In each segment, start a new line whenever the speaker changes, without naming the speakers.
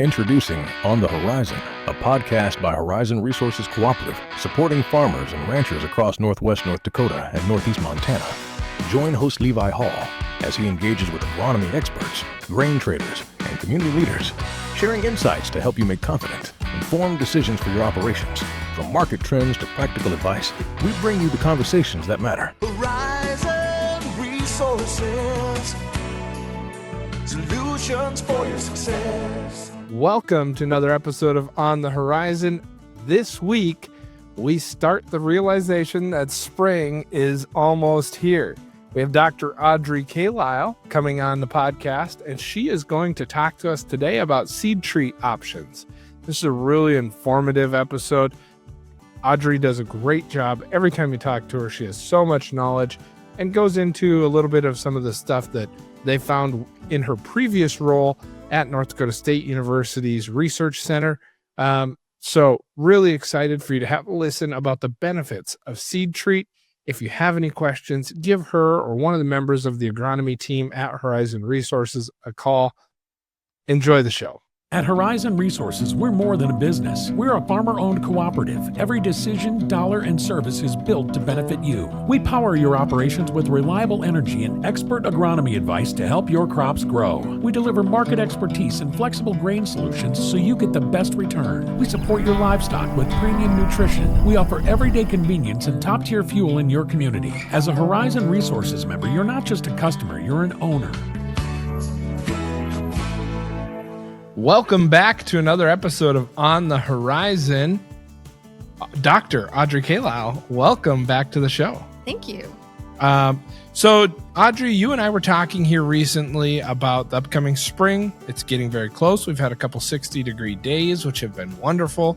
Introducing On the Horizon, a podcast by Horizon Resources Cooperative, supporting farmers and ranchers across northwest North Dakota and northeast Montana. Join host Levi Hall as he engages with agronomy experts, grain traders, and community leaders, sharing insights to help you make confident, informed decisions for your operations. From market trends to practical advice, we bring you the conversations that matter.
Horizon Resources, solutions for your success.
Welcome to another episode of On the Horizon. This week, we start the realization that spring is almost here. We have Dr. Audrey Kalil coming on the podcast, and she is going to talk to us today about seed treat options. This is a really informative episode. Audrey does a great job. Every time you talk to her, she has so much knowledge and goes into a little bit of some of the stuff that they found in her previous role at North Dakota State University's Research Center. So really excited for you to have a listen about the benefits of seed treat. If you have any questions, give her or one of the members of the agronomy team at Horizon Resources a call. Enjoy the show.
At Horizon Resources, we're more than a business. We're a farmer-owned cooperative. Every decision, dollar, and service is built to benefit you. We power your operations with reliable energy and expert agronomy advice to help your crops grow. We deliver market expertise and flexible grain solutions so you get the best return. We support your livestock with premium nutrition. We offer everyday convenience and top-tier fuel in your community. As a Horizon Resources member, you're not just a customer, you're an owner.
Welcome back to another episode of On the Horizon. Dr. Audrey Kalil, welcome back to the show.
Thank you.
So, Audrey, you and I were talking here recently about the upcoming spring. It's getting very close. We've had a couple 60-degree days, which have been wonderful.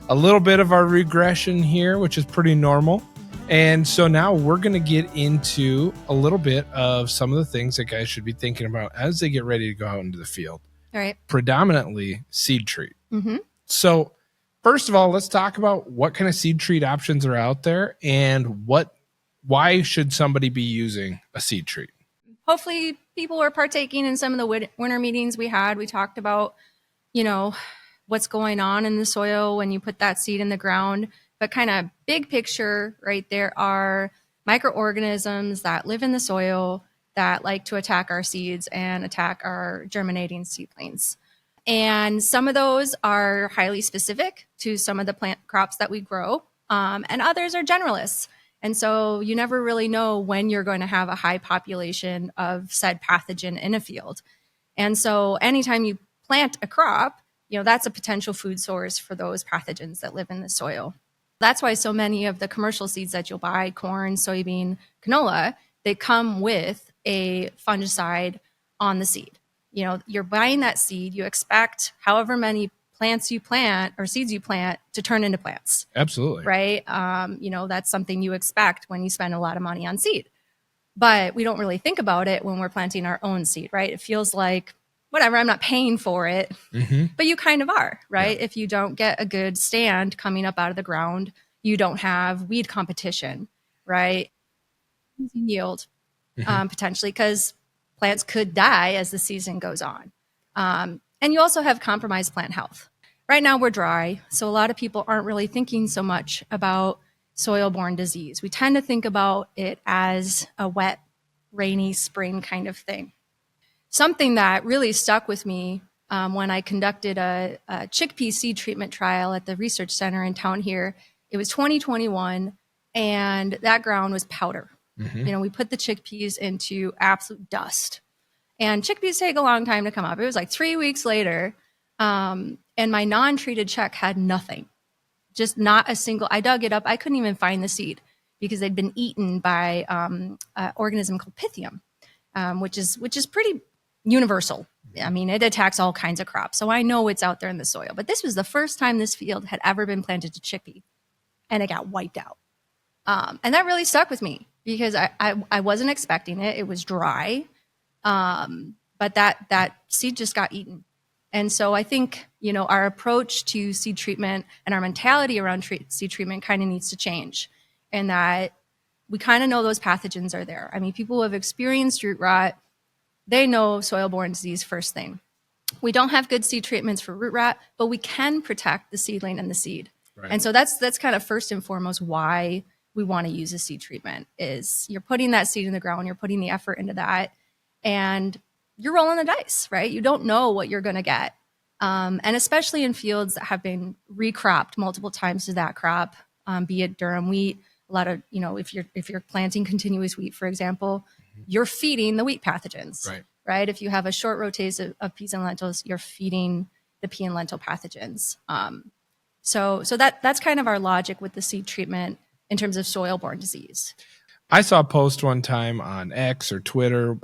A little bit of our regression here, which is pretty normal. And so now we're going to get into a little bit of some of the things that guys should be thinking about as they get ready to go out into the field.
All right.
Predominantly seed treat.
Mm-hmm.
So first of all, let's talk about what kind of seed treat options are out there and why should somebody be using a seed treat?
Hopefully people were partaking in some of the winter meetings we had. We talked about, what's going on in the soil when you put that seed in the ground, but kind of big picture, right? There are microorganisms that live in the soil that like to attack our seeds and attack our germinating seedlings. And some of those are highly specific to some of the plant crops that we grow, and others are generalists. And so you never really know when you're going to have a high population of said pathogen in a field. And so anytime you plant a crop, that's a potential food source for those pathogens that live in the soil. That's why so many of the commercial seeds that you'll buy, corn, soybean, canola, they come with a fungicide on the seed. You're buying that seed, you expect however many plants you plant or seeds you plant to turn into plants.
Absolutely.
Right? That's something you expect when you spend a lot of money on seed. But we don't really think about it when we're planting our own seed, right? It feels like, whatever, I'm not paying for it, but you kind of are, right? Yeah. If you don't get a good stand coming up out of the ground, you don't have weed competition, right? Yield. Potentially, because plants could die as the season goes on. And you also have compromised plant health. Right now we're dry, so a lot of people aren't really thinking so much about soil-borne disease. We tend to think about it as a wet, rainy spring kind of thing. Something that really stuck with me when I conducted a chickpea seed treatment trial at the research center in town here, it was 2021, and that ground was powder. We put the chickpeas into absolute dust, and chickpeas take a long time to come up. It was like 3 weeks later, and my non-treated check had nothing, just not a single. I dug it up. I couldn't even find the seed because they'd been eaten by an organism called Pythium, which is pretty universal. I mean, it attacks all kinds of crops, so I know it's out there in the soil. But this was the first time this field had ever been planted to chickpea, and it got wiped out. And that really stuck with me because I wasn't expecting it. It was dry, but that seed just got eaten. And so I think, our approach to seed treatment and our mentality around seed treatment kind of needs to change, and that we kind of know those pathogens are there. I mean, people who have experienced root rot, they know soil-borne disease first thing. We don't have good seed treatments for root rot, but we can protect the seedling and the seed.
Right.
And so that's kind of first and foremost why we want to use a seed treatment is you're putting that seed in the ground, you're putting the effort into that, and you're rolling the dice, right? You don't know what you're going to get. And especially in fields that have been recropped multiple times to that crop, be it durum wheat, a lot of, if you're planting continuous wheat, for example, you're feeding the wheat pathogens, right? If you have a short rotation of peas and lentils, you're feeding the pea and lentil pathogens. So that's kind of our logic with the seed treatment in terms of soil-borne disease.
I saw a post one time on X or Twitter,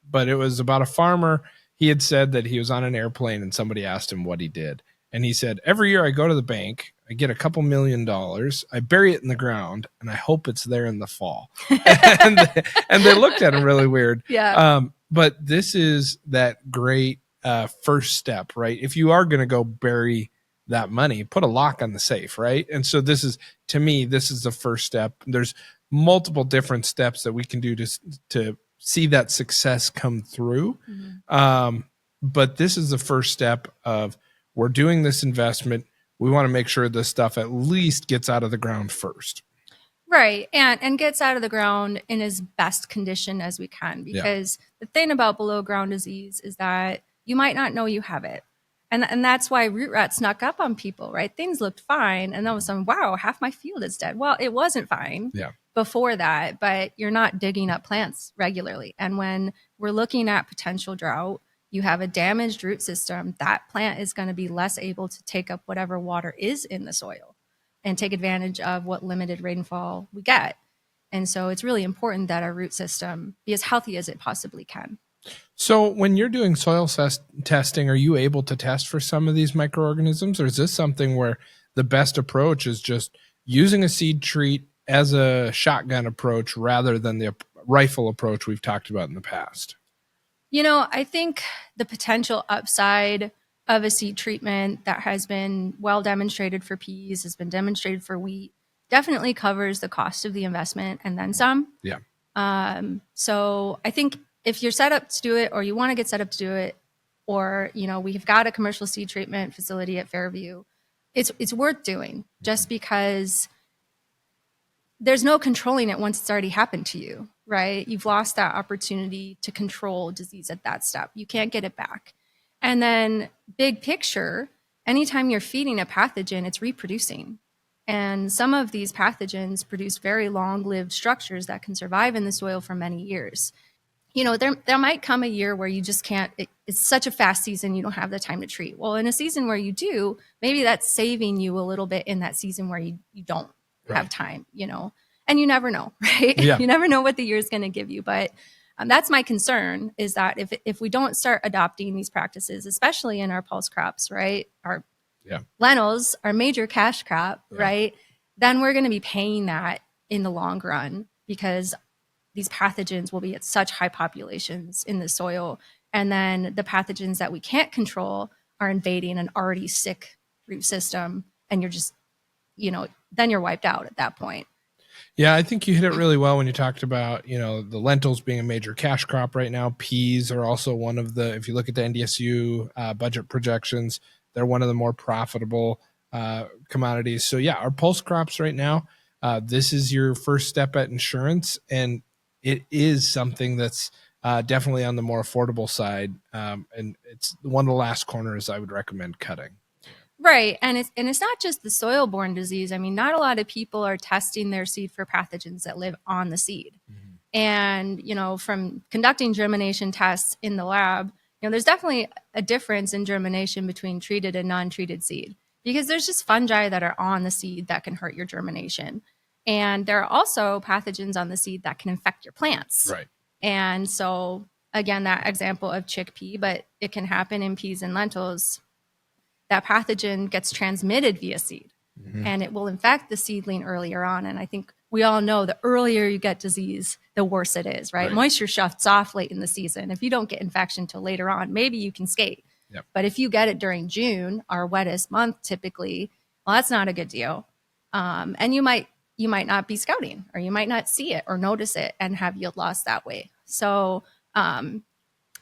but it was about a farmer. He had said that he was on an airplane and somebody asked him what he did. And he said, every year I go to the bank, I get a couple $1 million, I bury it in the ground, and I hope it's there in the fall. and they looked at him really weird.
Yeah.
But this is that great first step, right? If you are going to go bury that money, put a lock on the safe, right? And so this is, to me, this is the first step. There's multiple different steps that we can do to see that success come through. But this is the first step of we're doing this investment. We want to make sure this stuff at least gets out of the ground first.
Right. And gets out of the ground in as best condition as we can, because the thing about below ground disease is that you might not know you have it. And that's why root rot snuck up on people, right? Things looked fine. And all of a sudden, wow, half my field is dead. Well, it wasn't fine before that, but you're not digging up plants regularly. And when we're looking at potential drought, you have a damaged root system, that plant is going to be less able to take up whatever water is in the soil and take advantage of what limited rainfall we get. And so it's really important that our root system be as healthy as it possibly can.
So when you're doing soil testing, are you able to test for some of these microorganisms, or is this something where the best approach is just using a seed treat as a shotgun approach rather than the rifle approach we've talked about in the past?
I think the potential upside of a seed treatment that has been well demonstrated for peas, has been demonstrated for wheat, definitely covers the cost of the investment and then some.
Yeah.
So I think if you're set up to do it, or you want to get set up to do it, or, we've got a commercial seed treatment facility at Fairview, it's worth doing just because there's no controlling it once it's already happened to you, right? You've lost that opportunity to control disease at that step. You can't get it back. And then big picture, anytime you're feeding a pathogen, it's reproducing. And some of these pathogens produce very long-lived structures that can survive in the soil for many years. There might come a year where you just can't, it's such a fast season, you don't have the time to treat. Well, in a season where you do, maybe that's saving you a little bit in that season where you don't have time, and you never know, right?
Yeah.
You never know what the year is going to give you. But that's my concern, is that if we don't start adopting these practices, especially in our pulse crops, right? Our lentils, our major cash crop, right? Then we're going to be paying that in the long run, because these pathogens will be at such high populations in the soil. And then the pathogens that we can't control are invading an already sick root system. And you're just, then you're wiped out at that point.
Yeah, I think you hit it really well when you talked about, the lentils being a major cash crop right now. Peas are also one of the, if you look at the NDSU budget projections, they're one of the more profitable commodities. So yeah, our pulse crops right now, this is your first step at insurance, and it is something that's definitely on the more affordable side. And it's one of the last corners I would recommend cutting.
Right. And it's not just the soil-borne disease. I mean, not a lot of people are testing their seed for pathogens that live on the seed. And, from conducting germination tests in the lab, there's definitely a difference in germination between treated and non-treated seed, because there's just fungi that are on the seed that can hurt your germination. And there are also pathogens on the seed that can infect your plants.
Right.
And so, again, that example of chickpea, but it can happen in peas and lentils. That pathogen gets transmitted via seed, and it will infect the seedling earlier on. And I think we all know the earlier you get disease, the worse it is, right? Moisture shuts off late in the season. If you don't get infection till later on, maybe you can skate.
Yep.
But if you get it during June, our wettest month typically, well, that's not a good deal. And you might not be scouting, or you might not see it or notice it and have yield loss that way. So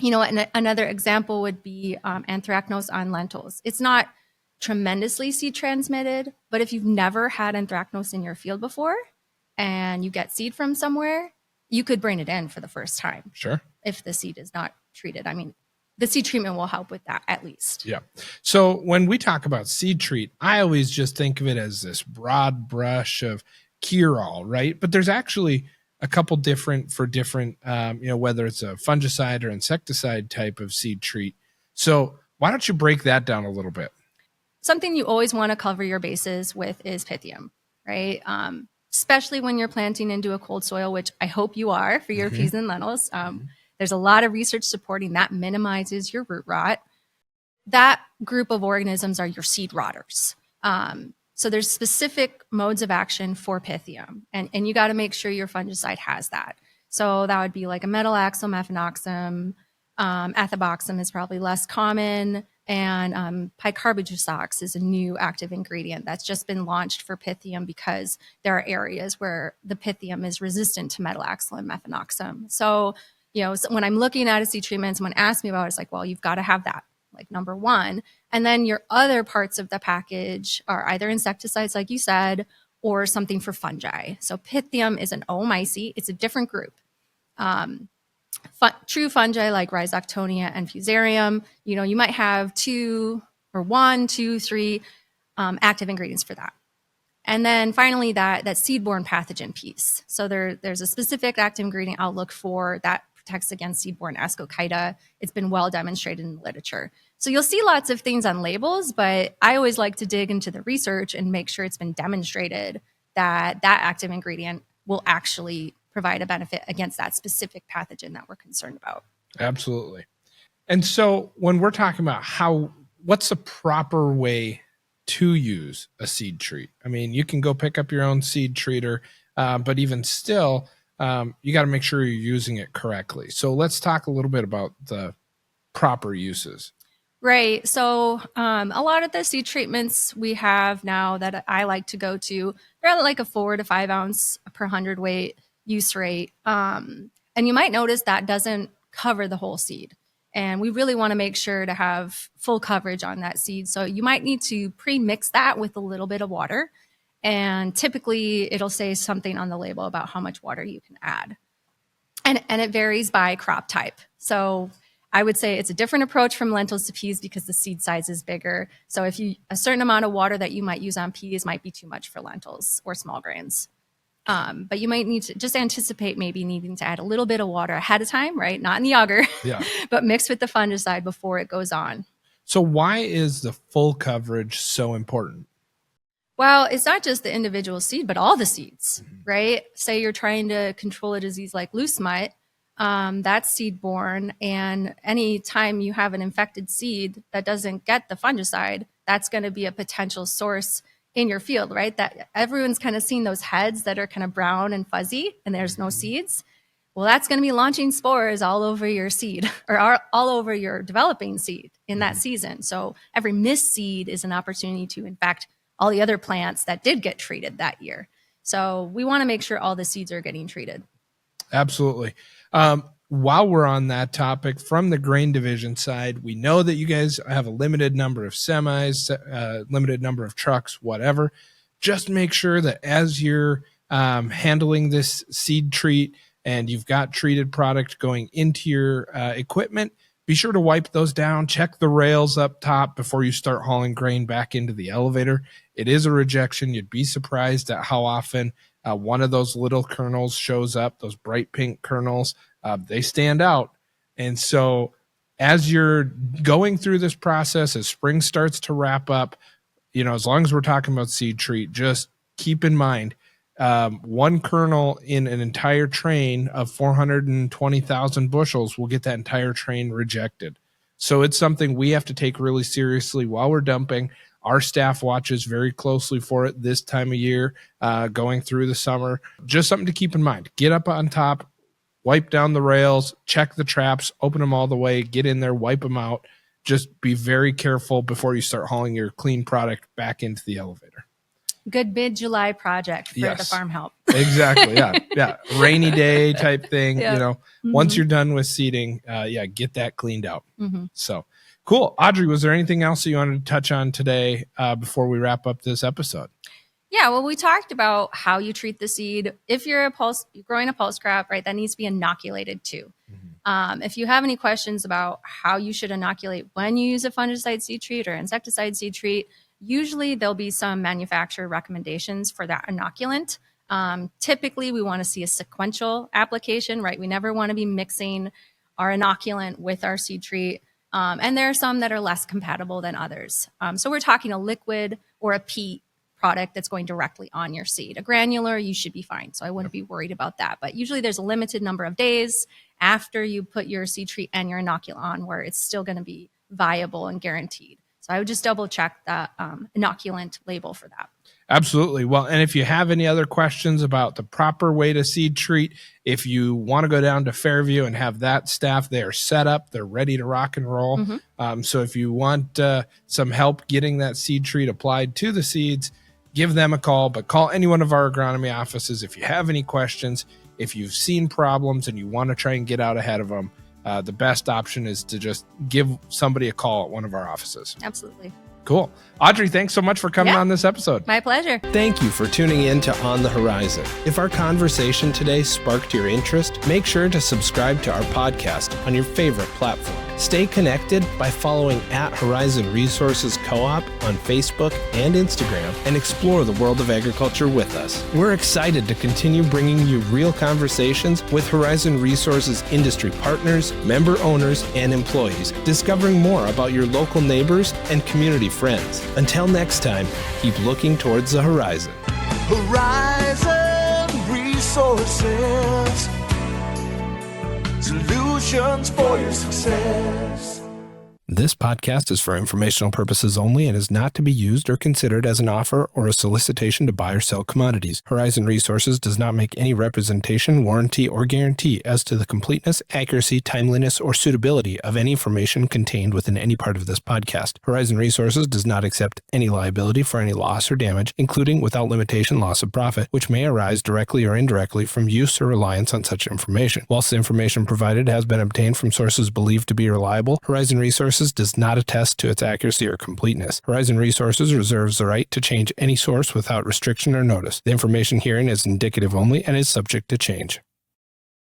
And another example would be anthracnose on lentils. It's not tremendously seed transmitted, but if you've never had anthracnose in your field before and you get seed from somewhere, you could bring it in for the first time.
Sure.
If the seed is not treated. I mean, the seed treatment will help with that at least.
Yeah. So when we talk about seed treat, I always just think of it as this broad brush of cure-all, right? But there's actually a couple different, whether it's a fungicide or insecticide type of seed treat. So why don't you break that down a little bit?
Something you always want to cover your bases with is Pythium, right? Especially when you're planting into a cold soil, which I hope you are for your peas and lentils. There's a lot of research supporting that minimizes your root rot. That group of organisms are your seed rotters. So there's specific modes of action for Pythium, and you got to make sure your fungicide has that. So that would be like a metalaxyl mefenoxam. Ethaboxam is probably less common, and picarbojusox is a new active ingredient that's just been launched for Pythium because there are areas where the Pythium is resistant to metalaxyl and mefenoxam. So, when I'm looking at a seed treatment, someone asks me about it, it's like, well, you've got to have that, like number one. And then your other parts of the package are either insecticides, like you said, or something for fungi. So Pythium is an oomycete. It's a different group. True fungi like Rhizoctonia and Fusarium, you might have 2 or 1, 2, 3 active ingredients for that. And then finally, that seed-borne pathogen piece. So there's a specific active ingredient I'll look for that protects against seed-borne Ascochyta. It's been well demonstrated in the literature. So you'll see lots of things on labels, but I always like to dig into the research and make sure it's been demonstrated that active ingredient will actually provide a benefit against that specific pathogen that we're concerned about.
Absolutely. And so when we're talking about what's the proper way to use a seed treat? I mean, you can go pick up your own seed treater, but even still, you got to make sure you're using it correctly. So let's talk a little bit about the proper uses.
Right. So a lot of the seed treatments we have now that I like to go to, they're at like a 4 to 5 ounce per hundredweight use rate. And you might notice that doesn't cover the whole seed. And we really want to make sure to have full coverage on that seed. So you might need to pre-mix that with a little bit of water. And typically it'll say something on the label about how much water you can add. And it varies by crop type. So I would say it's a different approach from lentils to peas because the seed size is bigger. So a certain amount of water that you might use on peas might be too much for lentils or small grains. But you might need to just anticipate maybe needing to add a little bit of water ahead of time, right? Not in the auger, but mix with the fungicide before it goes on.
So why is the full coverage so important?
Well, it's not just the individual seed, but all the seeds, right? Say you're trying to control a disease like loose mite, that's seed-borne. And any time you have an infected seed that doesn't get the fungicide, that's going to be a potential source in your field, right? That everyone's kind of seen those heads that are kind of brown and fuzzy and there's no seeds. Well, that's going to be launching spores all over your seed or all over your developing seed in that season. So every missed seed is an opportunity to infect all the other plants that did get treated that year. So we want to make sure all the seeds are getting treated.
Absolutely. While we're on that topic, from the grain division side, we know that you guys have a limited number of semis, limited number of trucks, whatever. Just make sure that as you're handling this seed treat and you've got treated product going into your equipment, be sure to wipe those down, check the rails up top before you start hauling grain back into the elevator. It is a rejection. You'd be surprised at how often one of those little kernels shows up, those bright pink kernels. They stand out. And so as you're going through this process, as spring starts to wrap up, as long as we're talking about seed treat, just keep in mind, one kernel in an entire train of 420,000 bushels will get that entire train rejected. So it's something we have to take really seriously while we're dumping. Our staff watches very closely for it this time of year, going through the summer. Just something to keep in mind. Get up on top, wipe down the rails, check the traps, open them all the way, get in there, wipe them out. Just be very careful before you start hauling your clean product back into the elevator.
Good mid-July project for the
Yes.
farm help.
Exactly. Yeah. Yeah. Rainy day type thing.
Yeah.
You know, once you're done with seeding, get that cleaned out.
Mm-hmm.
So cool. Audrey, was there anything else that you wanted to touch on today before we wrap up this episode?
Yeah, well, we talked about how you treat the seed. If you're growing a pulse crop, right, that needs to be inoculated too. If you have any questions about how you should inoculate when you use a fungicide seed treat or insecticide seed treat, usually there'll be some manufacturer recommendations for that inoculant. Typically, we want to see a sequential application, right? We never want to be mixing our inoculant with our seed treat. And there are some that are less compatible than others. So we're talking a liquid or a peat product that's going directly on your seed. A granular, you should be fine. So I wouldn't be worried about that. But usually there's a limited number of days after you put your seed treat and your inoculant on where it's still going to be viable and guaranteed. So I would just double check the inoculant label for that.
Absolutely. Well, and if you have any other questions about the proper way to seed treat, if you want to go down to Fairview and have that staff, they are set up, they're ready to rock and roll. So if you want some help getting that seed treat applied to the seeds, give them a call, but call any one of our agronomy offices if you have any questions. If you've seen problems and you want to try and get out ahead of them, the best option is to just give somebody a call at one of our offices.
Absolutely.
Cool. Audrey, thanks so much for coming on this episode.
My pleasure.
Thank you for tuning in to On the Horizon. If our conversation today sparked your interest, make sure to subscribe to our podcast on your favorite platform. Stay connected by following @Horizon Resources Co-op on Facebook and Instagram and explore the world of agriculture with us. We're excited to continue bringing you real conversations with Horizon Resources industry partners, member owners, and employees, discovering more about your local neighbors and community friends. Until next time, keep looking towards the horizon.
Horizon Resources, solutions for your success.
This podcast is for informational purposes only and is not to be used or considered as an offer or a solicitation to buy or sell commodities. Horizon Resources does not make any representation, warranty, or guarantee as to the completeness, accuracy, timeliness, or suitability of any information contained within any part of this podcast. Horizon Resources does not accept any liability for any loss or damage, including without limitation loss of profit, which may arise directly or indirectly from use or reliance on such information. Whilst the information provided has been obtained from sources believed to be reliable, Horizon Resources does not attest to its accuracy or completeness. Horizon Resources reserves the right to change any source without restriction or notice. The information herein is indicative only and is subject to change.